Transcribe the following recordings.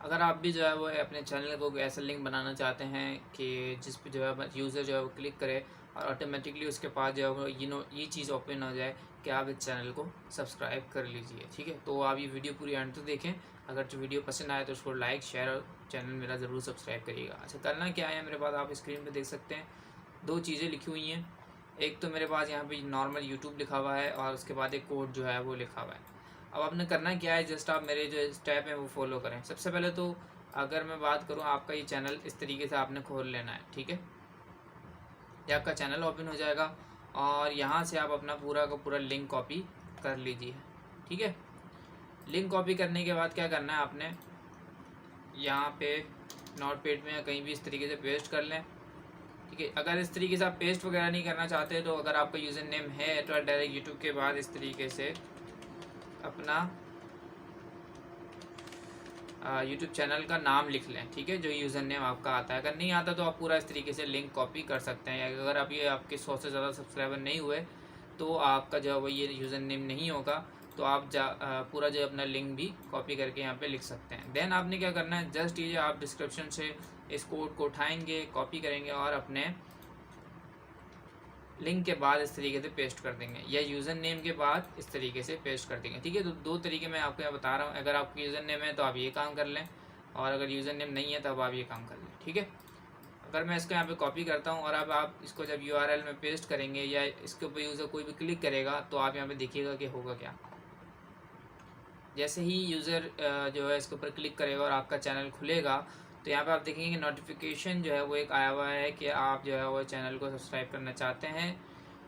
अगर आप भी जो है वो अपने चैनल को ऐसा लिंक बनाना चाहते हैं कि जिस पे जो है यूज़र जो है वो क्लिक करे और ऑटोमेटिकली उसके पास जो है वो ये चीज़ ओपन हो जाए कि आप इस चैनल को सब्सक्राइब कर लीजिए। ठीक है, तो आप ये वीडियो पूरी एंड तक देखें। अगर जो वीडियो पसंद आए तो उसको लाइक शेयर और चैनल मेरा ज़रूर सब्सक्राइब करिएगा। अच्छा, करना क्या है मेरे पास, आप स्क्रीन पर देख सकते हैं 2 चीज़ें लिखी हुई हैं। एक तो मेरे पास यहाँ पे नॉर्मल यूट्यूब लिखा हुआ है और उसके बाद एक कोड जो है वो लिखा हुआ है। अब आपने करना क्या है, जस्ट आप मेरे जो स्टेप हैं वो फॉलो करें। सबसे पहले तो अगर मैं बात करूँ, आपका ये चैनल इस तरीके से आपने खोल लेना है। ठीक है, ये आपका चैनल ओपन हो जाएगा और यहाँ से आप अपना पूरा का पूरा लिंक कॉपी कर लीजिए। ठीक है, लिंक कॉपी करने के बाद क्या करना है, आपने यहाँ पे नोटपैड में या कहीं भी इस तरीके से पेस्ट कर लें। ठीक है, अगर इस तरीके से आप पेस्ट वगैरह नहीं करना चाहते तो अगर आपका यूज़र नेम है तो डायरेक्ट यूट्यूब के बाद इस तरीके से अपना यूट्यूब चैनल का नाम लिख लें। ठीक है, जो यूज़र नेम आपका आता है। अगर नहीं आता तो आप पूरा इस तरीके से लिंक कॉपी कर सकते हैं। अगर आप ये आपके 100 से ज़्यादा सब्सक्राइबर नहीं हुए तो आपका जो है वो ये यूज़र नेम नहीं होगा, तो आप पूरा जो अपना लिंक भी कॉपी करके यहाँ पे लिख सकते हैं। देन आपने क्या करना है, जस्ट ये आप डिस्क्रिप्शन से इस कोड को उठाएंगे, कॉपी करेंगे और अपने लिंक के बाद इस तरीके से पेस्ट कर देंगे, या यूज़र नेम के बाद इस तरीके से पेस्ट कर देंगे। ठीक है, तो 2 तरीके मैं आपको यहाँ बता रहा हूँ। अगर आपका यूज़र नेम है तो आप ये काम कर लें, और अगर यूज़र नेम नहीं है तब आप ये काम कर लें। ठीक है, अगर मैं इसको यहाँ पे कॉपी करता हूँ और अब आप इसको जब URL में पेस्ट करेंगे या इसके ऊपर यूज़र कोई भी क्लिक करेगा तो आप यहाँ पे देखिएगा कि होगा क्या। जैसे ही यूज़र जो है इसके ऊपर क्लिक करेगा और आपका चैनल खुलेगा तो यहाँ पे आप देखेंगे कि नोटिफिकेशन जो है वो एक आया हुआ है कि आप जो है वो चैनल को सब्सक्राइब करना चाहते हैं।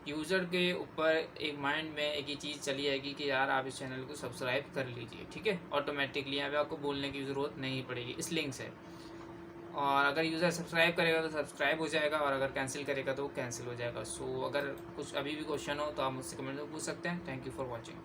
यूज़र के ऊपर एक माइंड में एक ही चीज़ चली आएगी कि यार आप इस चैनल को सब्सक्राइब कर लीजिए। ठीक है, ऑटोमेटिकली यहाँ पे आपको बोलने की ज़रूरत नहीं पड़ेगी इस लिंक से। और अगर यूज़र सब्सक्राइब करेगा तो सब्सक्राइब हो जाएगा, और अगर कैंसिल करेगा तो कैंसिल हो जाएगा। सो अगर कुछ अभी भी क्वेश्चन हो तो आप मुझसे कमेंट में पूछ सकते हैं। Thank you for watching.